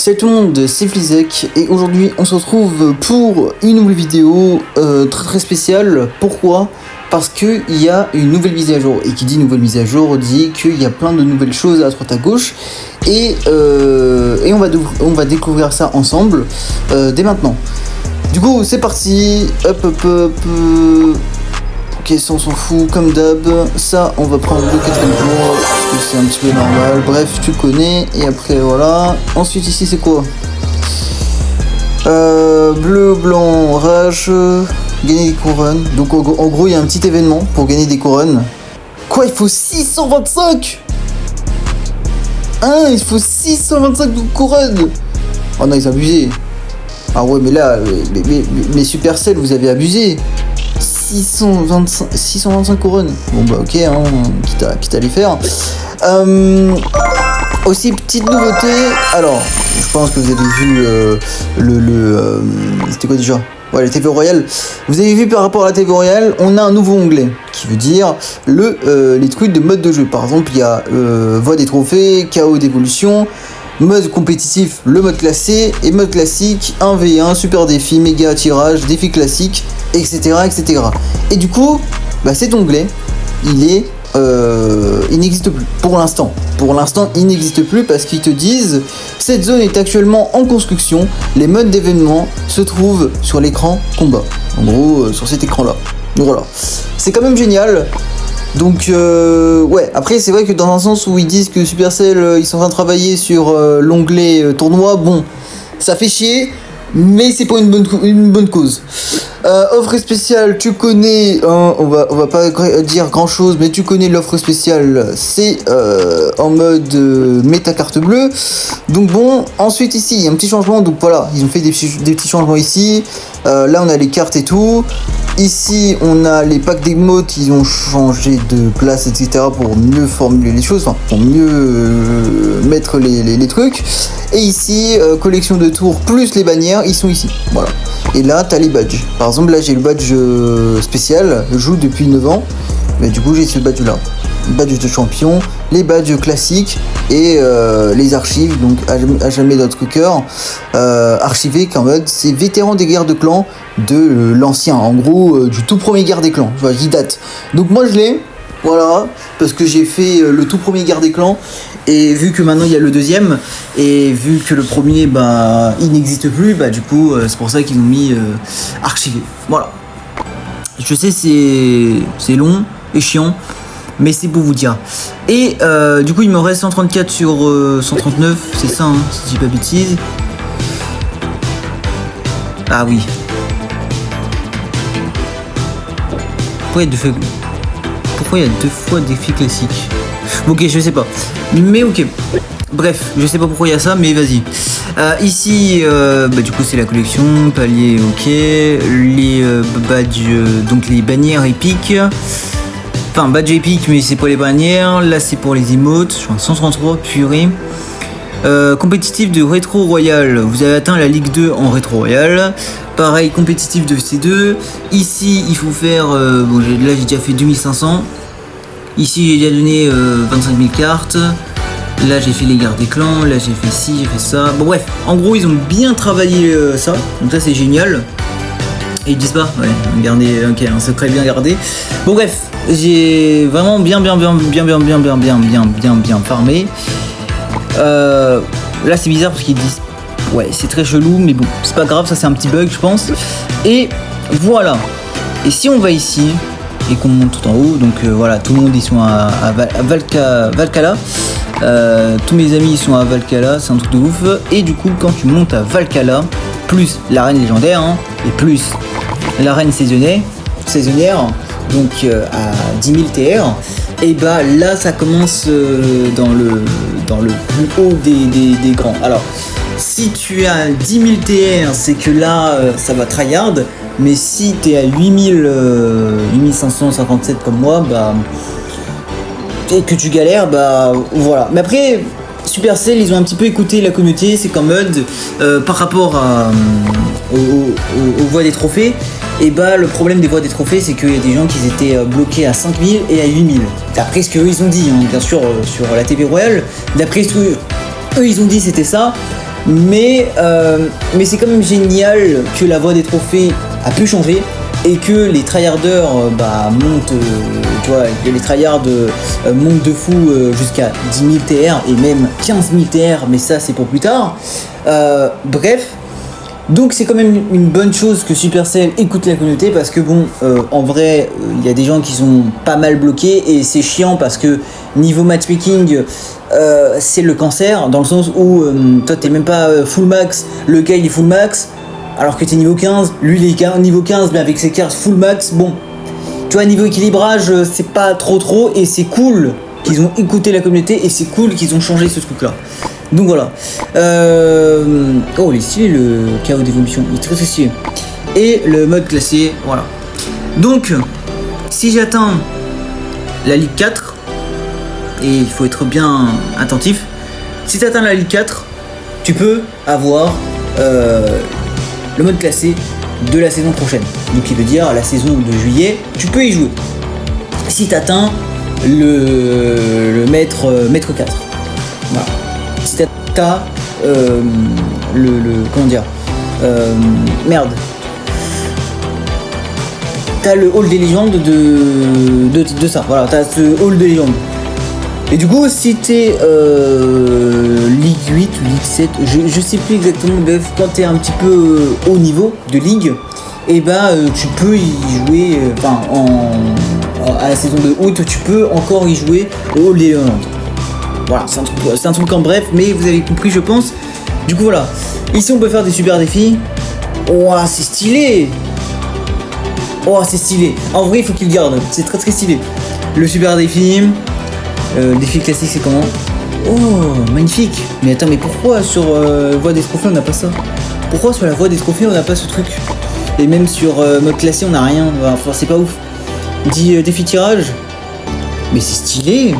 Salut tout le monde, c'est Flizek et aujourd'hui on se retrouve pour une nouvelle vidéo très spéciale. Pourquoi ? Parce qu'il y a une nouvelle mise à jour, et qui dit nouvelle mise à jour dit qu'il y a plein de nouvelles choses à droite à gauche et on va découvrir ça ensemble dès maintenant. Du coup c'est parti, hop. Ok, ça on s'en fout comme d'hab, ça on va prendre le quatrième jour, parce que c'est un petit peu normal, bref tu connais, et après voilà. Ensuite ici c'est quoi ? Bleu, blanc, rage, gagner des couronnes, donc en gros il y a un petit événement pour gagner des couronnes. Quoi, il faut 625 ? Hein, il faut 625 couronnes ? Oh non, ils ont abusé. Ah ouais, mais là, mais Supercell, vous avez abusé. 625 couronnes. Bon bah ok, hein, quitte à les faire. Aussi petite nouveauté. Alors, je pense que vous avez vu c'était quoi déjà ? Ouais, la TV Royale. Vous avez vu par rapport à la TV Royale, on a un nouveau onglet qui veut dire les trucs de mode de jeu. Par exemple, il y a voie des trophées, chaos d'évolution, mode compétitif, le mode classé et mode classique, 1v1, super défi, méga tirage, défi classique, etc. Et du coup, bah, cet onglet, il n'existe plus pour l'instant. Pour l'instant, il n'existe plus parce qu'ils te disent cette zone est actuellement en construction. Les modes d'événement se trouvent sur l'écran combat. En gros, sur cet écran-là. Donc voilà, c'est quand même génial. Donc ouais, après c'est vrai que dans un sens où ils disent que Supercell ils sont en train de travailler sur l'onglet tournoi, bon, ça fait chier, mais c'est pour une bonne cause. Offre spéciale, tu connais, hein, on va pas dire grand chose, mais tu connais l'offre spéciale, c'est en mode méta carte bleue. Donc bon, ensuite ici il y a un petit changement, donc voilà, ils ont fait des petits changements ici. Là on a les cartes et tout. Ici on a les packs d'émotes, ils ont changé de place, etc. pour mieux formuler les choses, enfin pour mieux mettre les trucs. Et ici, collection de tours plus les bannières, ils sont ici, voilà. Et là t'as les badges, par exemple là j'ai le badge spécial, je joue depuis 9 ans, mais du coup j'ai ce badge là. Badge de champion, les badges classiques et les archives, donc à jamais d'autres cœur archivé qu'en mode c'est vétéran des guerres de clans de l'ancien, en gros du tout premier guerre des clans, tu vois, qui date. Donc moi je l'ai, voilà, parce que j'ai fait le tout premier guerre des clans, et vu que maintenant il y a le deuxième, et vu que le premier bah il n'existe plus, bah du coup c'est pour ça qu'ils m'ont mis archivé, voilà. Je sais c'est long et chiant, mais c'est pour vous dire. Et du coup il me reste 134 sur 139, c'est ça, hein, si je dis pas bêtise. Ah oui. Pourquoi il y a deux fois défi classique ? Ok, je sais pas. Mais ok. Bref, je sais pas pourquoi il y a ça, mais vas-y. Ici, bah, du coup c'est la collection, palier, ok. Les badges, donc les bannières épiques. Enfin, badge épique, mais c'est pas les bannières. Là, c'est pour les emotes. Je suis en 133, purée. Compétitif de Rétro Royal. Vous avez atteint la Ligue 2 en Rétro Royal. Pareil, compétitif de C2. Ici, il faut faire... bon, là, j'ai déjà fait 2500. Ici, j'ai déjà donné 25 000 cartes. Là, j'ai fait les gardes des clans. Là, j'ai fait ci, j'ai fait ça. Bon, bref. En gros, ils ont bien travaillé ça. Donc ça, c'est génial. Et ils disent pas, ouais, gardez, ok, un secret bien gardé. Bon bref, j'ai vraiment bien farmé. Là c'est bizarre parce qu'ils disent, ouais, c'est très chelou, mais bon, c'est pas grave, ça c'est un petit bug je pense. Et voilà. Et si on va ici et qu'on monte tout en haut, donc voilà, tout le monde ils sont à Valhalla. Tous mes amis ils sont à Valhalla, c'est un truc de ouf. Et du coup, quand tu montes à Valhalla, plus l'arène légendaire, hein, et plus l'arène saisonnière, donc à 10 000 TR, et bah là ça commence dans le plus haut des grands. Alors si tu as 10 000 TR, c'est que là ça va tryhard, mais si tu es à 8557 comme moi, bah et que tu galères, bah voilà. Mais après Supercell, ils ont un petit peu écouté la communauté, c'est qu'en mode par rapport aux voies des trophées, et bah le problème des voies des trophées, c'est qu'il y a des gens qui étaient bloqués à 5000 et à 8000. D'après ce qu'eux ils ont dit, hein, bien sûr sur la TV Royale, d'après ce qu'eux ils ont dit c'était ça. mais c'est quand même génial que la voie des trophées a pu changer et que les tryharders montent, tu vois, que les tryhards montent de fou jusqu'à 10 000 TR et même 15 000 TR, mais ça c'est pour plus tard. Bref, donc c'est quand même une bonne chose que Supercell écoute la communauté, parce que bon, en vrai, il y a des gens qui sont pas mal bloqués et c'est chiant parce que niveau matchmaking, c'est le cancer, dans le sens où toi t'es même pas full max, le gars il est full max, alors que t'es niveau 15, lui il est niveau 15 mais avec ses cartes full max. Bon, tu vois, niveau équilibrage, c'est pas trop, et c'est cool qu'ils ont écouté la communauté et c'est cool qu'ils ont changé ce truc là. Donc voilà. Oh, il est stylé le chaos d'évolution, il est très stylé. Et le mode classé, voilà. Donc, si j'atteins la Ligue 4, et il faut être bien attentif, si tu atteins la Ligue 4, tu peux avoir le mode classé de la saison prochaine. Donc il veut dire la saison de juillet, tu peux y jouer. Si tu atteins le maître 4. Voilà. Si tu as comment dire, t'as le hall des légendes de ça. Voilà, t'as ce hall de légendes. Et du coup, si t'es Ligue 8 ou Ligue 7, je sais plus exactement, bref, quand t'es un petit peu haut niveau de ligue, et tu peux y jouer, à la saison de août, tu peux encore y jouer au hall des légendes. Voilà, c'est un truc en bref, mais vous avez compris, je pense. Du coup, voilà. Ici, on peut faire des super défis. Ouah, c'est stylé! Oh, c'est stylé. En vrai, il faut qu'il garde. C'est très stylé. Le super défi. Défi classique, c'est comment? Oh, magnifique. Mais attends, mais pourquoi sur voie des trophées, on n'a pas ça? Pourquoi sur la voie des trophées, on n'a pas ce truc? Et même sur mode classé, on n'a rien. Enfin, c'est pas ouf. Dit défi tirage. Mais c'est stylé.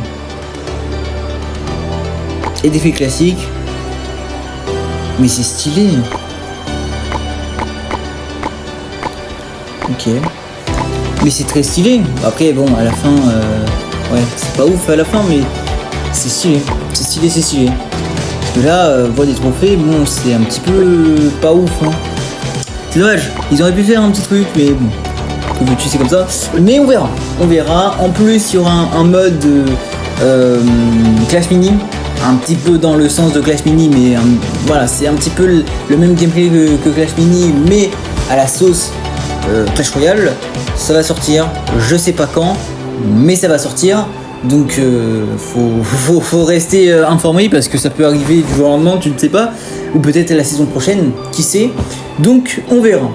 Et défi classique. Mais c'est stylé. Ok. Mais c'est très stylé. Après, bon, à la fin, ouais, c'est pas ouf à la fin, mais c'est stylé. C'est stylé. Parce que là, voie des trophées, bon, c'est un petit peu pas ouf, hein. C'est dommage. Ils auraient pu faire un petit truc, mais bon. Tu sais, comme ça. Mais on verra. En plus, il y aura un mode Clash Mini. Un petit peu dans le sens de Clash Mini, mais voilà, c'est un petit peu le même gameplay que Clash Mini, mais à la sauce Clash Royale. Ça va sortir, je sais pas quand, mais ça va sortir. Donc faut rester informé, parce que ça peut arriver du jour au lendemain, tu ne sais pas, ou peut-être la saison prochaine, qui sait. Donc on verra.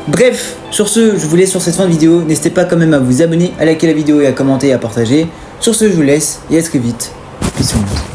Bref, sur ce, je vous laisse sur cette fin de vidéo. N'hésitez pas quand même à vous abonner, à liker la vidéo et à commenter et à partager. Sur ce, je vous laisse et à très vite. Peace out.